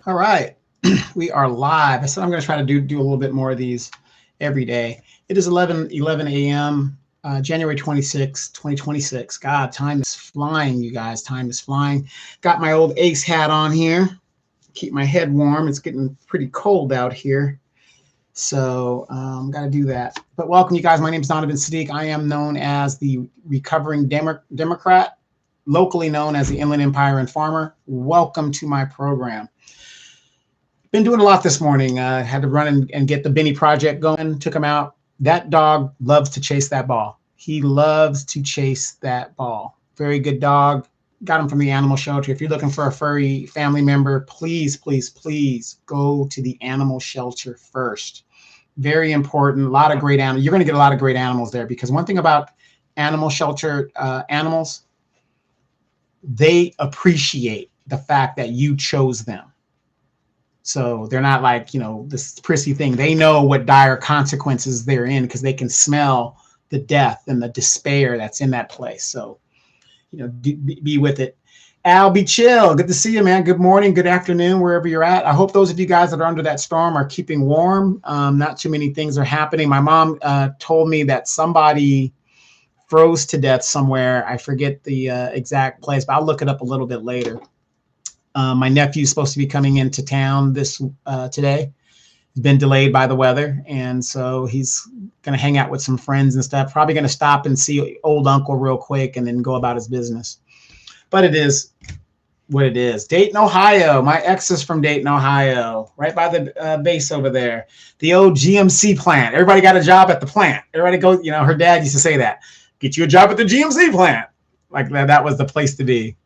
All right, we are live. I said I'm going to try to do a little bit more of these every day. It is 11 a.m., January 26, 2026. God, time is flying, you guys. Time is flying. Got my old Ace hat on here. Keep my head warm. It's getting pretty cold out here. So, got to do that. But welcome, you guys. My name is Donovan Saadiq. I am known as the recovering Democrat, locally known as the Inland Empire and Farmer. Welcome to my program. Been doing a lot this morning. Had to run and get the Benny project going. Took him out. That dog loves to chase that ball. He loves to chase that ball. Very good dog. Got him from the animal shelter. If you're looking for a furry family member, please, please, please go to the animal shelter first. Very important. A lot of great animals. You're going to get a lot of great animals there because one thing about animal shelter animals, they appreciate the fact that you chose them. So they're not like, this prissy thing. They know what dire consequences they're in because they can smell the death and the despair that's in that place. So, be with it. Al, be chill. Good to see you, man. Good morning, good afternoon, wherever you're at. I hope those of you guys that are under that storm are keeping warm. Not too many things are happening. My mom told me that somebody froze to death somewhere. I forget the exact place, but I'll look it up a little bit later. My nephew's supposed to be coming into town today. He's been delayed by the weather, and so he's going to hang out with some friends and stuff. Probably going to stop and see old uncle real quick and then go about his business. But it is what it is. Dayton, Ohio. My ex is from Dayton, Ohio, right by the base over there. The old GMC plant. Everybody got a job at the plant. Everybody goes, her dad used to say that. Get you a job at the GMC plant. Like that was the place to be.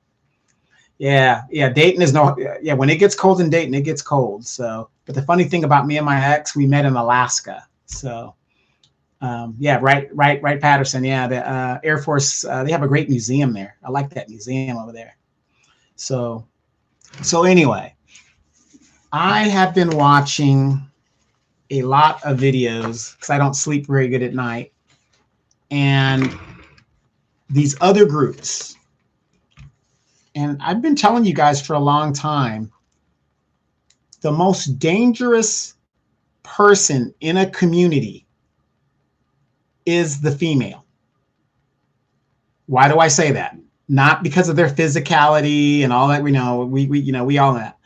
Yeah. Dayton is when it gets cold in Dayton, it gets cold. So, but the funny thing about me and my ex, we met in Alaska. So, right, Patterson. Yeah, the Air Force. They have a great museum there. I like that museum over there. So anyway, I have been watching a lot of videos because I don't sleep very good at night, and these other groups. And I've been telling you guys for a long time, the most dangerous person in a community is the female. Why do I say that? Not because of their physicality and all that we know. We all know that.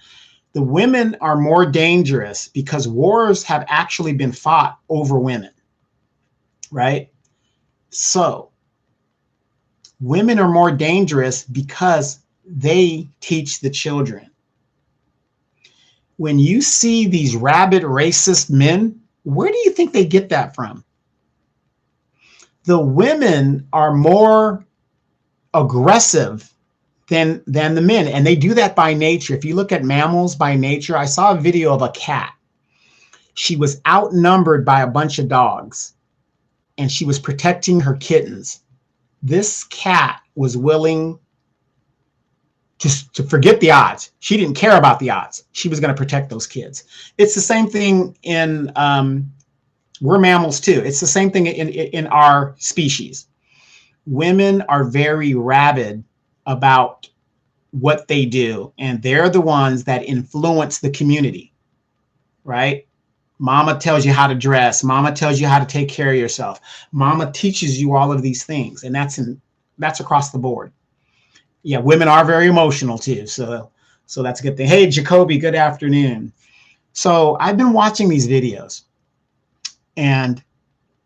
The women are more dangerous because wars have actually been fought over women, right? So women are more dangerous because they teach the children. When you see these rabid racist men, where do you think they get that from? The women are more aggressive than the men, and they do that by nature. If you look at mammals by nature, I saw a video of a cat. She was outnumbered by a bunch of dogs, and she was protecting her kittens. This cat was willing to forget the odds. She didn't care about the odds. She was going to protect those kids. It's the same thing in, we're mammals too. It's the same thing in our species. Women are very rabid about what they do, and they're the ones that influence the community, right? Mama tells you how to dress. Mama tells you how to take care of yourself. Mama teaches you all of these things, and that's across the board. Yeah, women are very emotional too. So that's a good thing. Hey, Jacoby, good afternoon. So I've been watching these videos, and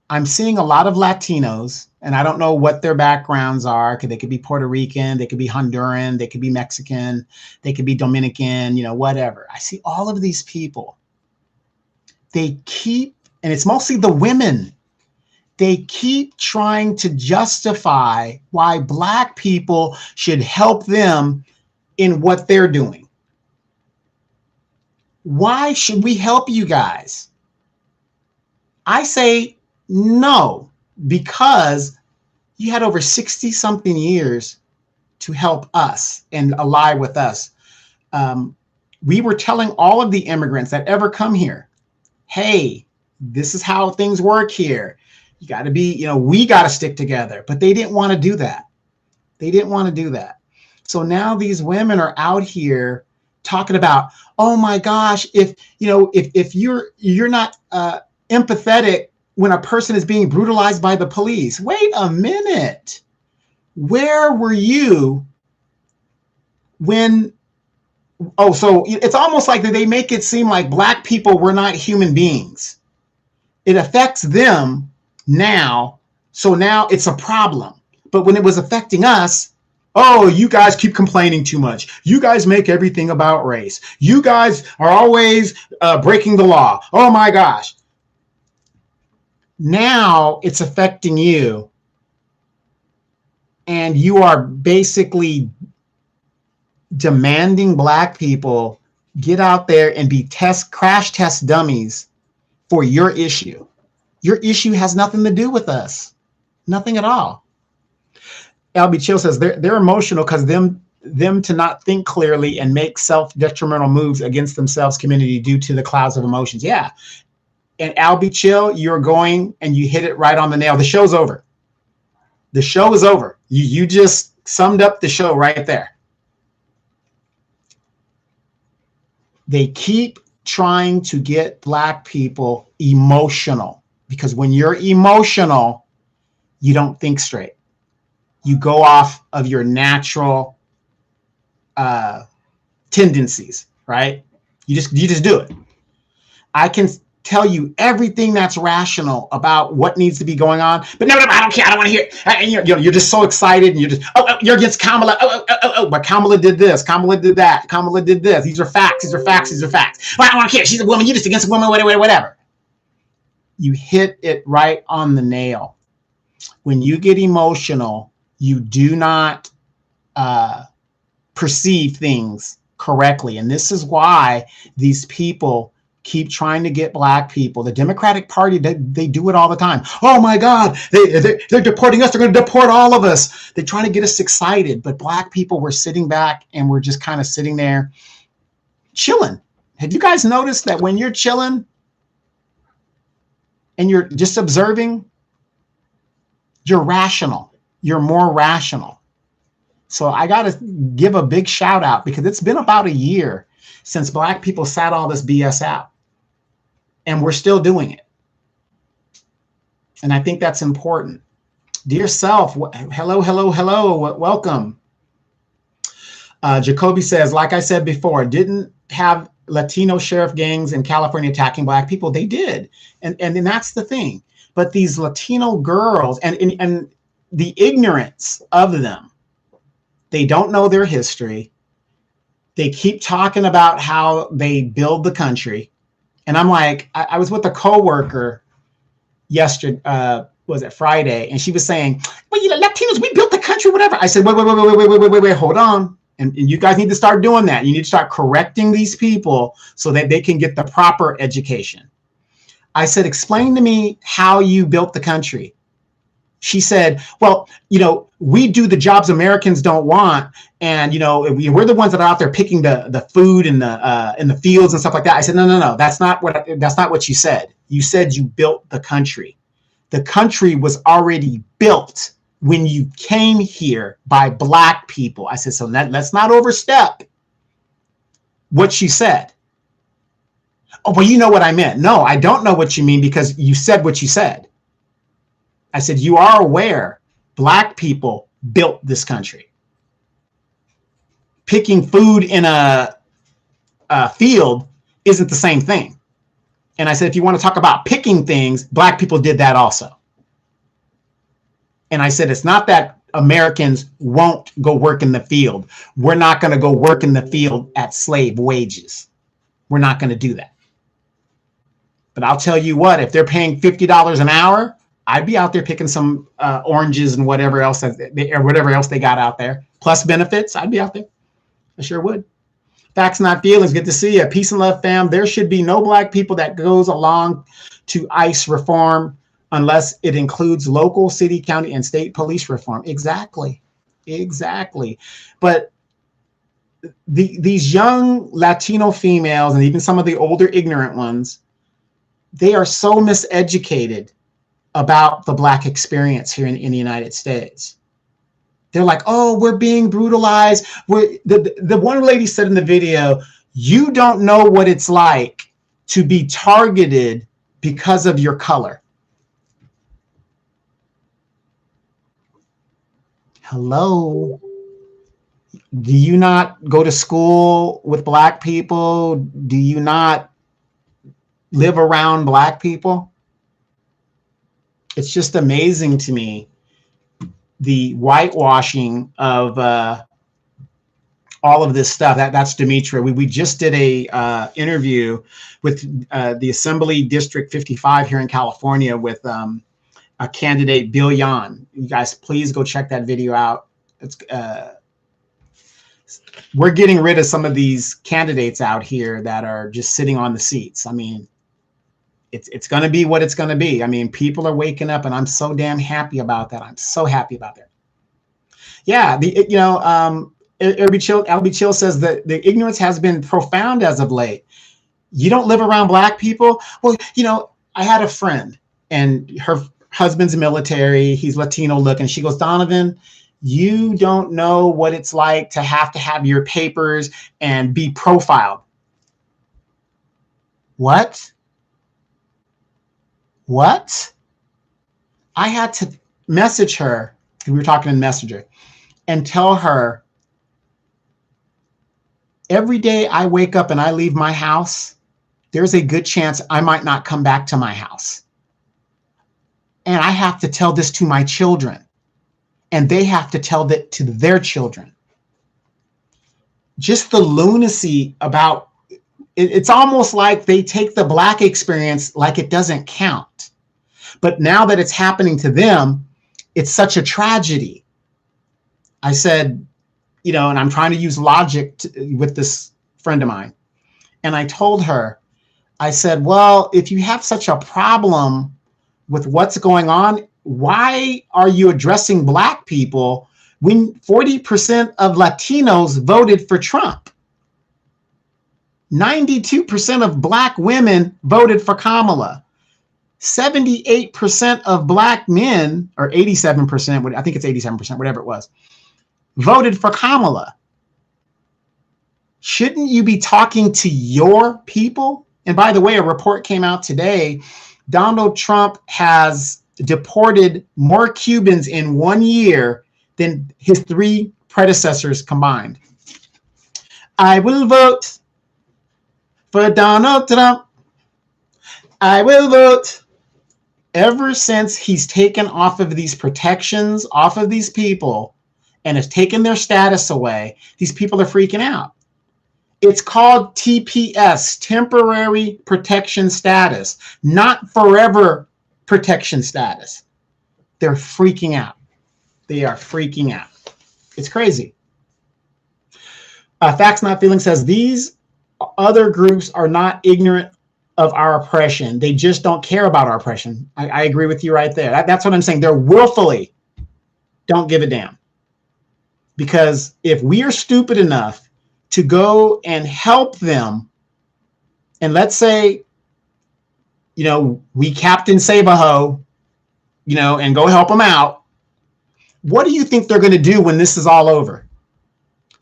I'm seeing a lot of Latinos, and I don't know what their backgrounds are. They could be Puerto Rican, they could be Honduran, they could be Mexican, they could be Dominican, whatever. I see all of these people. They keep, and it's mostly the women, they keep trying to justify why Black people should help them in what they're doing. Why should we help you guys? I say no, because you had over 60 something years to help us and ally with us. We were telling all of the immigrants that ever come here, hey, this is how things work here. You got to be, we got to stick together. But they didn't want to do that. They didn't want to do that. So now these women are out here talking about, oh my gosh, if you're not empathetic when a person is being brutalized by the police. Wait a minute. Where were you when? Oh, so it's almost like they make it seem like Black people were not human beings. It affects them now, so now it's a problem. But when it was affecting us, oh, you guys keep complaining too much. You guys make everything about race. You guys are always breaking the law. Oh my gosh. Now it's affecting you. And you are basically demanding Black people get out there and be crash test dummies for your issue. Your issue has nothing to do with us. Nothing at all. Albie Chill says they're emotional because them to not think clearly and make self-detrimental moves against themselves community due to the clouds of emotions. Yeah. And Albie Chill, you're going and you hit it right on the nail. The show's over. The show is over. You just summed up the show right there. They keep trying to get Black people emotional because when you're emotional, you don't think straight. You go off of your natural tendencies, right? You just do it. I can tell you everything that's rational about what needs to be going on, but no, I don't care. I don't want to hear it. And you're just so excited, and you're just you're against Kamala. But Kamala did this. Kamala did that. Kamala did this. These are facts. These are facts. These are facts. Well, I don't want to care. She's a woman. You're just against a woman. Whatever. You hit it right on the nail. When you get emotional, you do not perceive things correctly. And this is why these people keep trying to get Black people. The Democratic Party, they do it all the time. Oh my God, they're deporting us. They're going to deport all of us. They're trying to get us excited. But Black people were sitting back and we're just kind of sitting there chilling. Have you guys noticed that when you're chilling and you're just observing, you're rational. You're more rational. So I got to give a big shout out because it's been about a year since Black people sat all this BS out. And we're still doing it. And I think that's important. Dear self, hello, welcome. Jacoby says, like I said before, didn't have Latino sheriff gangs in California attacking Black people. They did. And that's the thing. But these Latino girls and the ignorance of them, they don't know their history. They keep talking about how they build the country. And I'm like, I was with a coworker yesterday, was it Friday? And she was saying, well, Latinos, we built the country, whatever. I said, wait, hold on. And you guys need to start doing that. You need to start correcting these people so that they can get the proper education. I said, explain to me how you built the country. She said, well, we do the jobs Americans don't want. And, we're the ones that are out there picking the food in the fields and stuff like that. I said, no. That's not what you said. You said you built the country. The country was already built when you came here by Black people. I said, so let's not overstep what she said. Oh, well, you know what I meant. No, I don't know what you mean because you said what you said. I said, you are aware Black people built this country. Picking food in a field isn't the same thing. And I said, if you want to talk about picking things, Black people did that also. And I said, it's not that Americans won't go work in the field. We're not going to go work in the field at slave wages. We're not going to do that. But I'll tell you what, if they're paying $50 an hour, I'd be out there picking some oranges and whatever else they got out there. Plus benefits, I'd be out there. I sure would. Facts, not feelings. Good to see you. Peace and love, fam. There should be no Black people that goes along to ICE reform unless it includes local, city, county, and state police reform. Exactly. But these young Latino females and even some of the older ignorant ones, they are so miseducated about the Black experience here in the United States. They're like, oh, we're being brutalized. The one lady said in the video, you don't know what it's like to be targeted because of your color. Hello. Do you not go to school with Black people? Do you not live around Black people? It's just amazing to me, the whitewashing of all of this stuff. That's Demetra. We just did a interview with the Assembly District 55 here in California with a candidate, Bill Yan. You guys, please go check that video out. It's we're getting rid of some of these candidates out here that are just sitting on the seats. I mean, it's going to be what it's going to be. I mean, people are waking up, and I'm so damn happy about that. I'm so happy about that. Yeah, LB Chill says that the ignorance has been profound as of late. You don't live around Black people? Well, I had a friend, and her husband's military. He's Latino looking. She goes, Donovan, you don't know what it's like to have your papers and be profiled. What? I had to message her. We were talking in Messenger, and tell her, every day I wake up and I leave my house, there's a good chance I might not come back to my house. And I have to tell this to my children, and they have to tell that to their children. Just the lunacy about it, it's almost like they take the Black experience like it doesn't count. But now that it's happening to them, it's such a tragedy. I said, and I'm trying to use logic with this friend of mine. And I told her, I said, well, if you have such a problem with what's going on, why are you addressing Black people when 40% of Latinos voted for Trump? 92% of Black women voted for Kamala. 78% of Black men, or 87%, I think it's 87%, whatever it was, voted for Kamala. Shouldn't you be talking to your people? And by the way, a report came out today. Donald Trump has deported more Cubans in 1 year than his 3 predecessors combined. I will vote for Donald Trump. I will vote. Ever since he's taken off of these protections, off of these people, and has taken their status away, these people are freaking out. It's called TPS, temporary protection status, not forever protection status. They're freaking out. They are freaking out. It's crazy. Facts Not Feeling says, these other groups are not ignorant of our oppression. They just don't care about our oppression. I agree with you right there. That's what I'm saying. They're willfully don't give a damn. Because if we are stupid enough to go and help them, and let's say, we Captain Save-A-Ho, and go help them out, what do you think they're going to do when this is all over?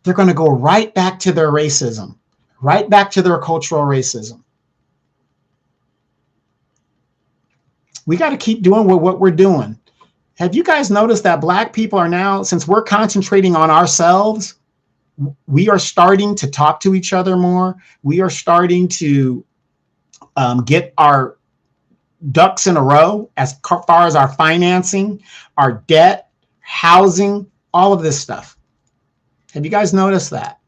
They're going to go right back to their racism, right back to their cultural racism. We got to keep doing what we're doing. Have you guys noticed that Black people are now, since we're concentrating on ourselves, we are starting to talk to each other more. We are starting to get our ducks in a row as far as our financing, our debt, housing, all of this stuff. Have you guys noticed that?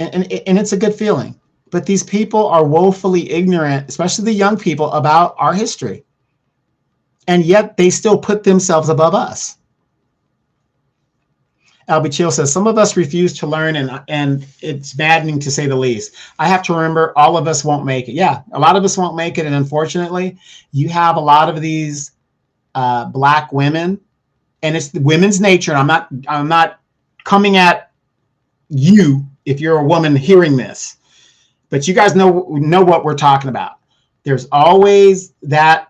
And it's a good feeling. But these people are woefully ignorant, especially the young people, about our history. And yet they still put themselves above us. Albie Chill says, some of us refuse to learn, and it's maddening to say the least. I have to remember, all of us won't make it. Yeah, a lot of us won't make it. And unfortunately, you have a lot of these Black women, and it's the women's nature. And I'm not coming at you if you're a woman hearing this. But you guys know what we're talking about. There's always that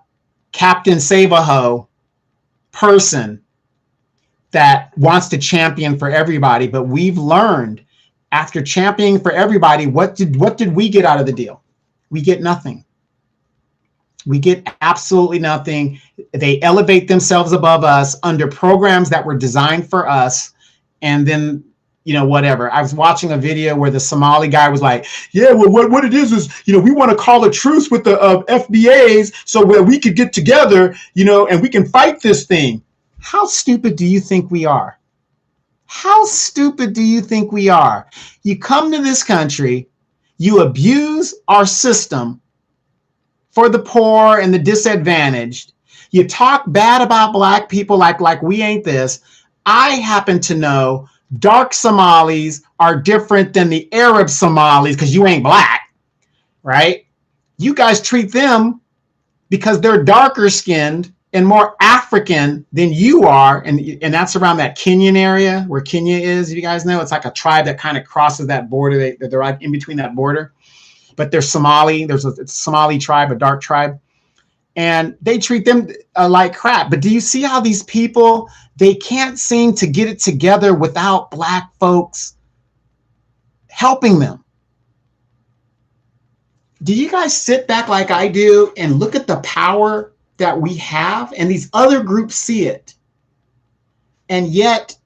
Captain Save-A-Ho person that wants to champion for everybody. But we've learned after championing for everybody, what did we get out of the deal? We get nothing. We get absolutely nothing. They elevate themselves above us under programs that were designed for us. And then, you know, whatever. I was watching a video where the Somali guy was like, yeah, well, what it is, you know, we want to call a truce with the FBAs so where we could get together, you know, and we can fight this thing. How stupid do you think we are? How stupid do you think we are? You come to this country, you abuse our system for the poor and the disadvantaged. You talk bad about black people like we ain't this. I happen to know dark Somalis are different than the Arab Somalis because you ain't black, right? You guys treat them because they're darker skinned and more African than you are. And that's around that Kenyan area where Kenya is. You guys know it's like a tribe that kind of crosses that border. They're right in between that border. But they're Somali. It's a Somali tribe, a dark tribe. And they treat them like crap. But do you see how these people, they can't seem to get it together without black folks helping them? Do you guys sit back like I do and look at the power that we have? And these other groups see it. And yet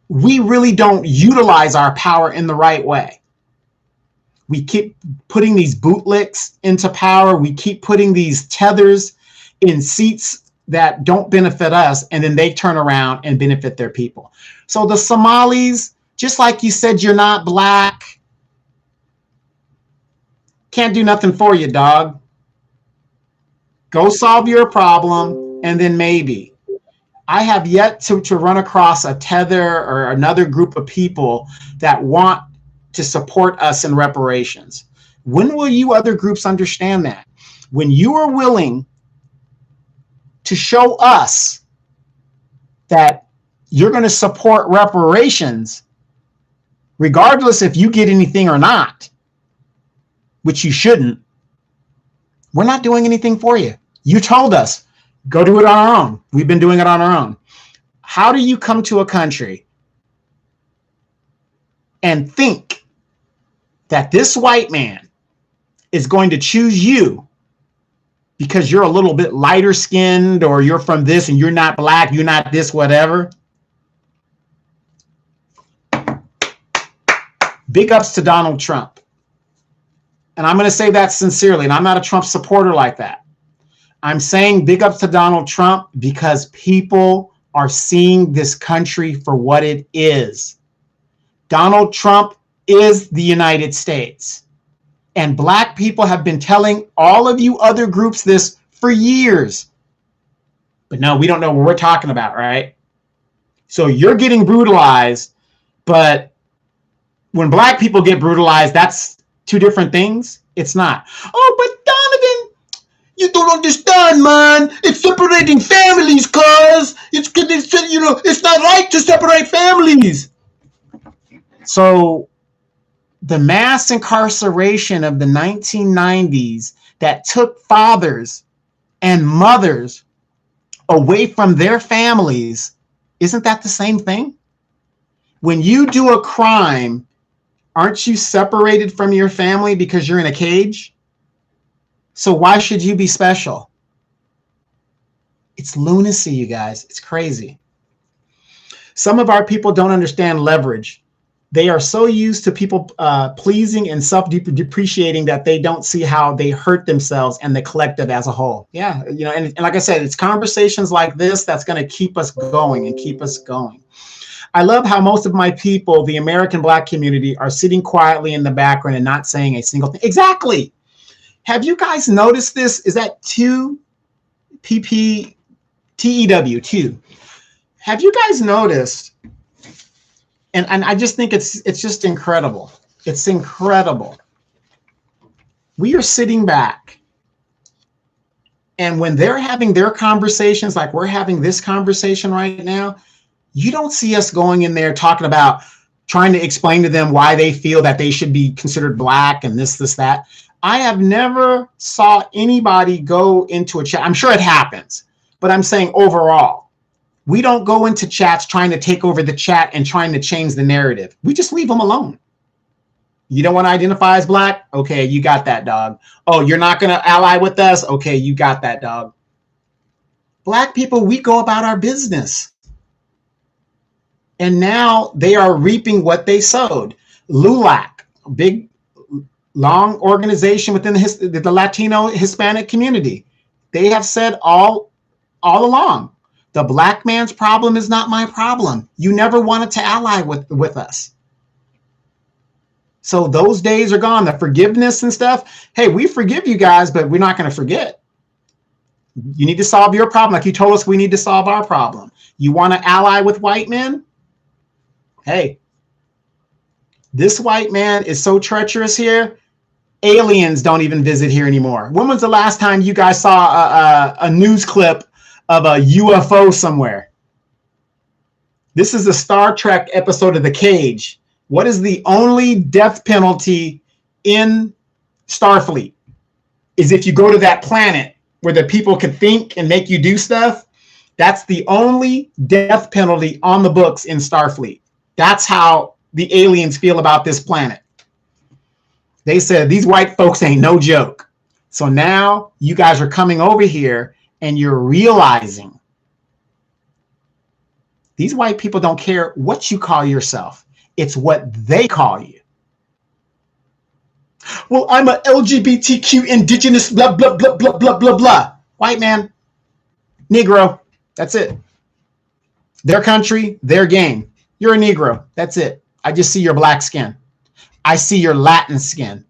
we really don't utilize our power in the right way. We keep putting these bootlicks into power. We keep putting these tethers in seats that don't benefit us, and then they turn around and benefit their people. So the Somalis, just like you said, you're not black, can't do nothing for you, dog. Go solve your problem, and then maybe. I have yet to run across a tether or another group of people that want to support us in reparations. When will you other groups understand that? When you are willing to show us that you're going to support reparations, regardless if you get anything or not, which you shouldn't, we're not doing anything for you. You told us, go do it on our own. We've been doing it on our own. How do you come to a country and think that this white man is going to choose you because you're a little bit lighter skinned or you're from this and you're not black, you're not this, whatever? Big ups to Donald Trump. And I'm going to say that sincerely, and I'm not a Trump supporter like that. I'm saying big ups to Donald Trump because people are seeing this country for what it is. Donald Trump is the United States. And black people have been telling all of you other groups this for years. But no, we don't know what we're talking about, right? So you're getting brutalized, but when black people get brutalized, that's two different things. It's not. Oh, but Donovan, you don't understand, man. It's separating families, cuz it's you know, it's not right to separate families. So the mass incarceration of the 1990s that took fathers and mothers away from their families, isn't that the same thing? When you do a crime, aren't you separated from your family because you're in a cage? So why should you be special? It's lunacy, you guys. It's crazy. Some of our people don't understand leverage. They are so used to people pleasing and self-depreciating that they don't see how they hurt themselves and the collective as a whole. Yeah, you know, and like I said, it's conversations like this that's going to keep us going and keep us going. I love how most of my people, the American Black community, are sitting quietly in the background and not saying a single thing. Exactly. Have you guys noticed this? Is that 2 PPTEW 2? Have you guys noticed? And I just think it's just incredible. It's incredible. We are sitting back, and when they're having their conversations, like we're having this conversation right now, you don't see us going in there talking about trying to explain to them why they feel that they should be considered black and this, that. I have never saw anybody go into a chat. I'm sure it happens, but I'm saying overall, we don't go into chats trying to take over the chat and trying to change the narrative. We just leave them alone. You don't want to identify as black? Okay, you got that, dog. Oh, you're not going to ally with us? Okay, you got that, dog. Black people, we go about our business. And now they are reaping what they sowed. LULAC, big, long organization within the Latino Hispanic community. They have said all along, the black man's problem is not my problem. You never wanted to ally with us. So those days are gone. The forgiveness and stuff. Hey, we forgive you guys, but we're not going to forget. You need to solve your problem. Like you told us we need to solve our problem. You want to ally with white men? Hey, this white man is so treacherous here. Aliens don't even visit here anymore. When was the last time you guys saw a news clip of a UFO somewhere? This is a Star Trek episode of The Cage. What is the only death penalty in Starfleet? Is if you go to that planet where the people can think and make you do stuff. That's the only death penalty on the books in Starfleet. That's how the aliens feel about this planet. They said these white folks ain't no joke. So now you guys are coming over here and you're realizing these white people don't care what you call yourself. It's what they call you. Well, I'm a LGBTQ indigenous blah, blah, blah, blah, blah, blah, blah. White man, Negro. That's it. Their country, their game. You're a Negro. That's it. I just see your black skin. I see your Latin skin.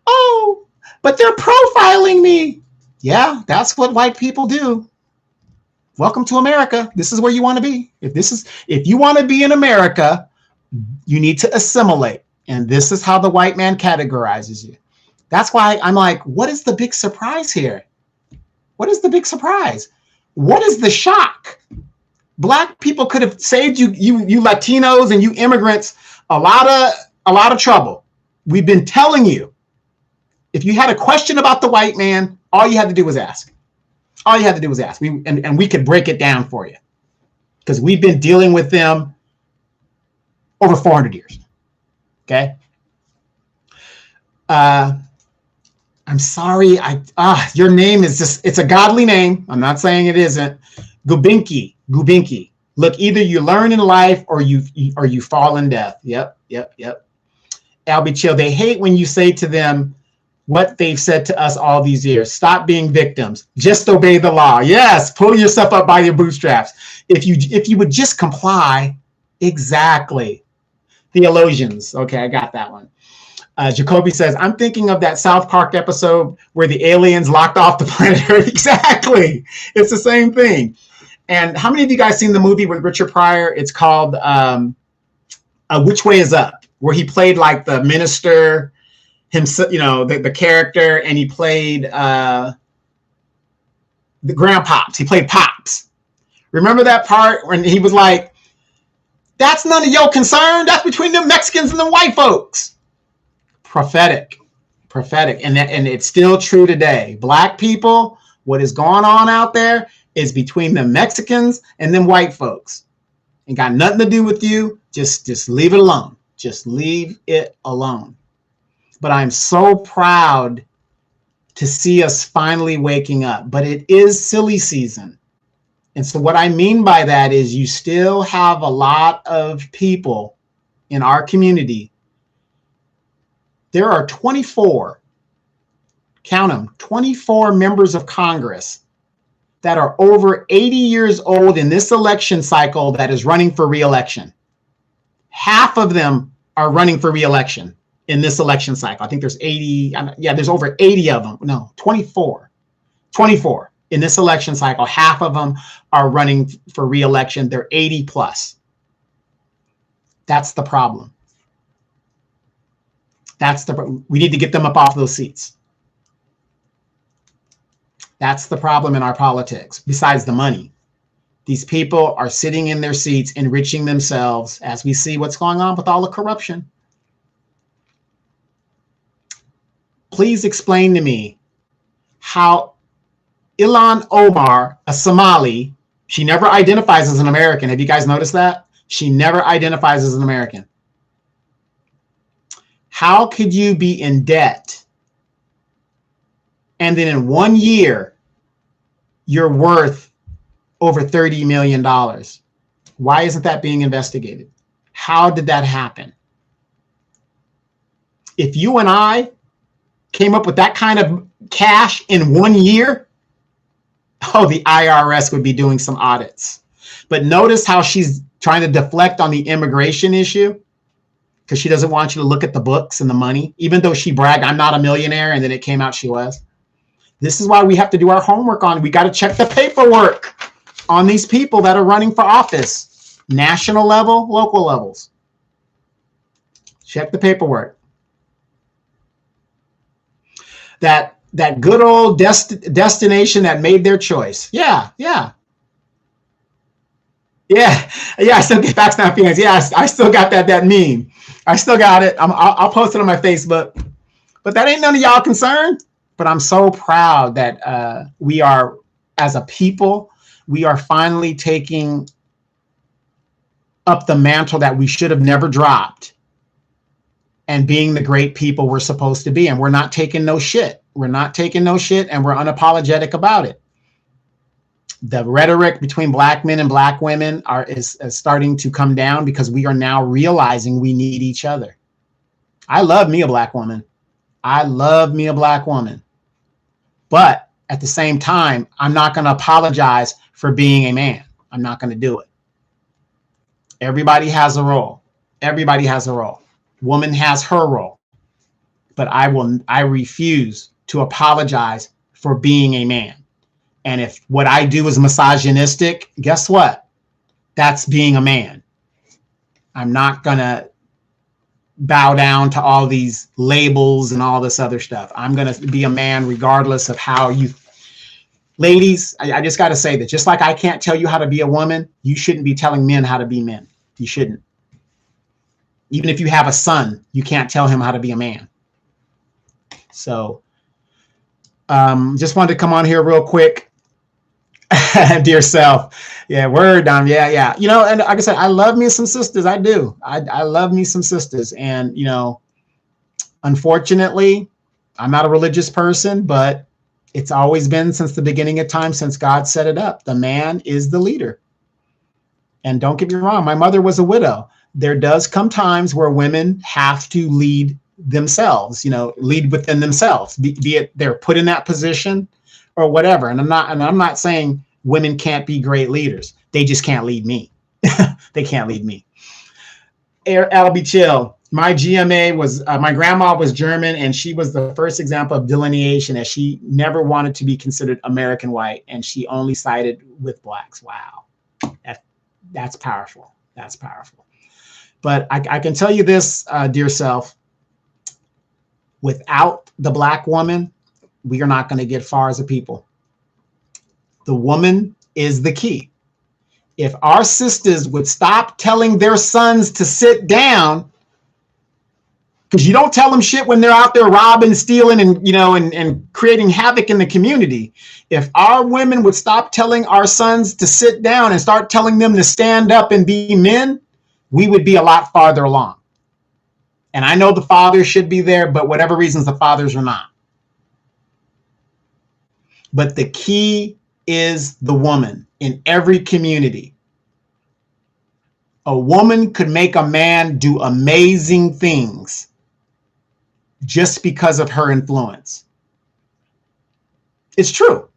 Oh, but they're profiling me. Yeah, that's what white people do. Welcome to America. This is where you want to be. If you want to be in America, you need to assimilate. And this is how the white man categorizes you. That's why I'm like, what is the big surprise here? What is the big surprise? What is the shock? Black people could have saved you Latinos and you immigrants a lot of trouble. We've been telling you, if you had a question about the white man, all you had to do was ask. All you had to do was ask. And we could break it down for you. Because we've been dealing with them over 400 years. Okay? I'm sorry. Your name is just, it's a godly name. I'm not saying it isn't. Gubinki. Look, either you learn in life or you fall in death. Yep. Albie Chill. They hate when you say to them what they've said to us all these years. Stop being victims. Just obey the law. Yes. Pull yourself up by your bootstraps. If you would just comply. Exactly. Theologians. Okay, I got that one. Jacoby says, I'm thinking of that South Park episode where the aliens locked off the planet Earth. Exactly. It's the same thing. And how many of you guys seen the movie with Richard Pryor? It's called Which Way Is Up, where he played like the minister himself, the character, and he played the grandpops. He played Pops. Remember that part when he was like, that's none of your concern. That's between the Mexicans and the white folks. Prophetic. And it's still true today. Black people, what is going on out there is between the Mexicans and them white folks. Ain't got nothing to do with you. Just leave it alone. Just leave it alone. But I'm so proud to see us finally waking up. But it is silly season. And so what I mean by that is you still have a lot of people in our community. There are 24, count them, 24 members of Congress that are over 80 years old in this election cycle that is running for re-election. Half of them are running for re-election in this election cycle. I think there's 80. Yeah, there's over 80 of them. No, 24. 24 in this election cycle. Half of them are running for re-election. They're 80 plus. That's the problem. We need to get them up off those seats. That's the problem in our politics, besides the money. These people are sitting in their seats, enriching themselves as we see what's going on with all the corruption. please explain to me how Ilhan Omar, a Somali, she never identifies as an American. Have you guys noticed that? She never identifies as an American. How could you be in debt and then in 1 year you're worth over $30 million? Why isn't that being investigated? How did that happen? If you and I came up with that kind of cash in 1 year, oh, the IRS would be doing some audits. But notice how she's trying to deflect on the immigration issue because she doesn't want you to look at the books and the money, even though she bragged, I'm not a millionaire, and then it came out she was. This is why we have to do our homework on. We got to check the paperwork on these people that are running for office, national level, local levels. Check the paperwork. That good old destination that made their choice. Yeah. I still get facts, not feelings. Yeah, I still got that meme. I still got it. I'll post it on my Facebook. But that ain't none of y'all concerned. But I'm so proud that we are, as a people, we are finally taking up the mantle that we should have never dropped and being the great people we're supposed to be. And we're not taking no shit. We're not taking no shit, and we're unapologetic about it. The rhetoric between black men and black women is starting to come down because we are now realizing we need each other. I love me a black woman. But at the same time, I'm not going to apologize for being a man. I'm not going to do it. Everybody has a role. Woman has her role. But I refuse to apologize for being a man. And if what I do is misogynistic, guess what? That's being a man. I'm not going to bow down to all these labels and all this other stuff. I'm going to be a man regardless of how you... Ladies, I just got to say that just like I can't tell you how to be a woman, you shouldn't be telling men how to be men. You shouldn't. Even if you have a son, you can't tell him how to be a man. So just wanted to come on here real quick. Dear self. Yeah, word, Dom. Yeah. You know, and like I said, I love me some sisters. I do. I love me some sisters. And, you know, unfortunately, I'm not a religious person, but it's always been since the beginning of time, since God set it up. The man is the leader. And don't get me wrong, my mother was a widow. There does come times where women have to lead themselves, you know, lead within themselves, be it they're put in that position or whatever. And I'm not saying women can't be great leaders. They just can't lead me. They can't lead me. Albie Chill. My GMA was, my grandma was German, and she was the first example of delineation, as she never wanted to be considered American white, and she only sided with blacks. Wow. That's powerful. That's powerful. But I can tell you this, dear self, without the black woman, we are not going to get far as a people. The woman is the key. If our sisters would stop telling their sons to sit down, because you don't tell them shit when they're out there robbing, stealing, and, you know, and creating havoc in the community. If our women would stop telling our sons to sit down and start telling them to stand up and be men, we would be a lot farther along. And I know the fathers should be there, but whatever reasons, the fathers are not. But the key is the woman in every community. A woman could make a man do amazing things just because of her influence. It's true.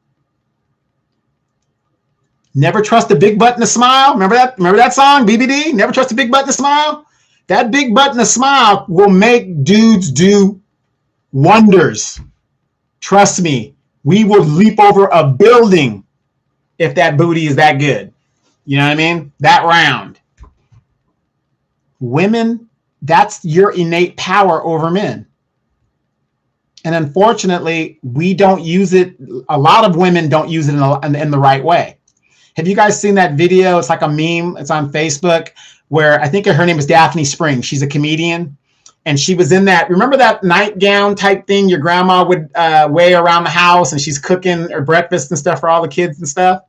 Never trust a big butt and a smile. Remember that song, BBD? Never trust a big butt and a smile. That big butt and a smile will make dudes do wonders. Trust me, we will leap over a building if that booty is that good. You know what I mean? That round. Women, that's your innate power over men. And unfortunately, we don't use it. A lot of women don't use it in the right way. Have you guys seen that video? It's like a meme. It's on Facebook, where I think her name is Daphne Springs. She's a comedian. And she was in that, remember that nightgown type thing your grandma would wear around the house, and she's cooking her breakfast and stuff for all the kids and stuff?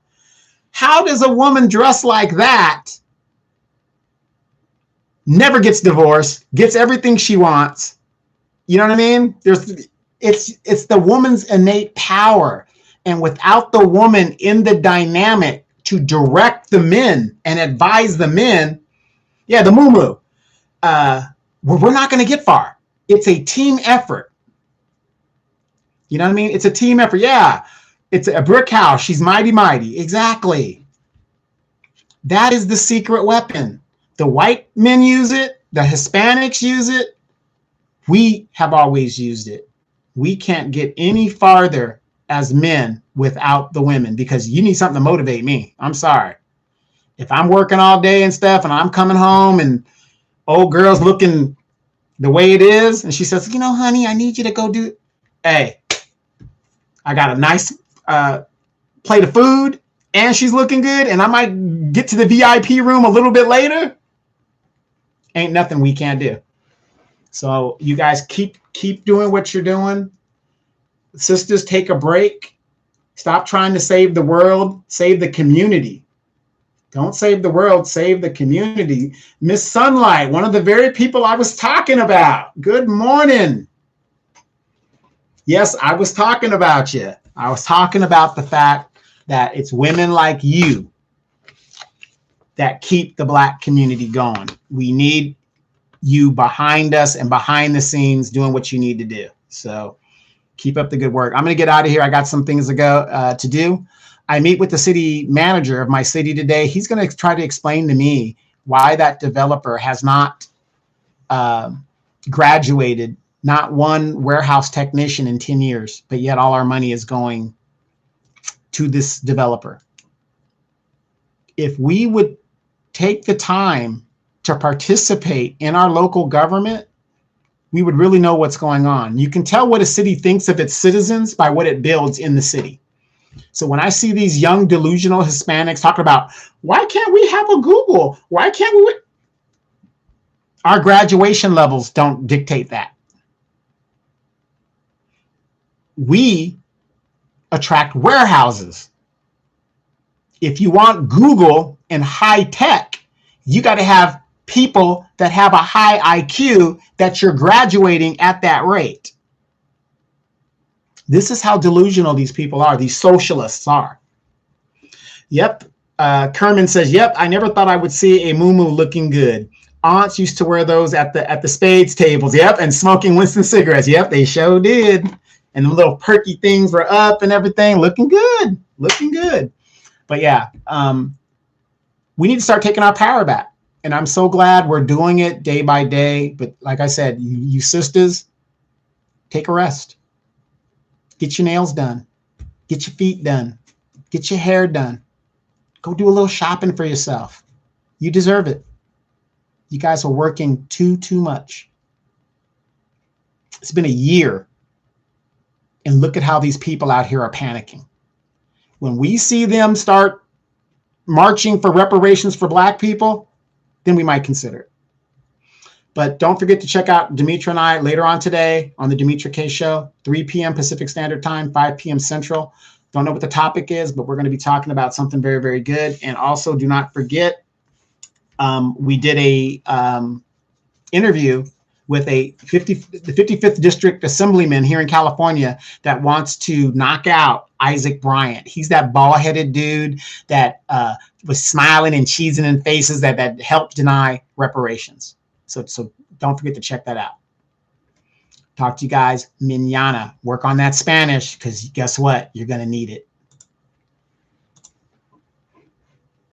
How does a woman dressed like that never gets divorced, gets everything she wants? You know what I mean? It's the woman's innate power. And without the woman in the dynamic to direct the men and advise the men, yeah, the moo-moo, we're not going to get far. It's a team effort. You know what I mean? It's a team effort. Yeah, it's a brick house. She's mighty, mighty. Exactly. That is the secret weapon. The white men use it. The Hispanics use it. We have always used it. We can't get any farther as men without the women, because you need something to motivate me. I'm sorry. If I'm working all day and stuff and I'm coming home and old girl's looking the way it is, and she says, you know, honey, I need you to go do, hey, I got a nice plate of food and she's looking good, and I might get to the VIP room a little bit later. Ain't nothing we can't do. So you guys keep doing what you're doing. Sisters, take a break. Stop trying to save the world. Save the community. Don't save the world. Save the community. Miss Sunlight, one of the very people I was talking about. Good morning. Yes, I was talking about you. I was talking about the fact that it's women like you that keep the Black community going. We need you behind us and behind the scenes doing what you need to do. So keep up the good work. I'm going to get out of here. I got some things to do. I meet with the city manager of my city today. He's going to try to explain to me why that developer has not graduated not one warehouse technician in 10 years, but yet all our money is going to this developer. If we would take the time to participate in our local government, we would really know what's going on. You can tell what a city thinks of its citizens by what it builds in the city. So when I see these young delusional Hispanics talking about, why can't we have a Google? Why can't we? Our graduation levels don't dictate that. We attract warehouses. If you want Google and high tech, you got to have people that have a high IQ that you're graduating at that rate. This is how delusional these people are. These socialists are. Yep. Kerman says, yep, I never thought I would see a muumuu looking good. Aunts used to wear those at the spades tables. Yep. And smoking Winston cigarettes. Yep, they sure did. And the little perky things were up and everything. Looking good. Looking good. But yeah, we need to start taking our power back. And I'm so glad we're doing it day by day. But like I said, you sisters, take a rest. Get your nails done. Get your feet done. Get your hair done. Go do a little shopping for yourself. You deserve it. You guys are working too much. It's been a year. And look at how these people out here are panicking. When we see them start marching for reparations for Black people, then we might consider it. But don't forget to check out Demetra and I later on today on the Demetra K Show, 3 p.m. Pacific Standard Time, 5 p.m. Central. Don't know what the topic is, but we're going to be talking about something very, very good. And also do not forget, we did a interview with the 55th District Assemblyman here in California that wants to knock out Isaac Bryant. He's that bald-headed dude that was smiling and cheesing in faces that helped deny reparations. So don't forget to check that out. Talk to you guys mañana. Work on that Spanish, because guess what? You're going to need it.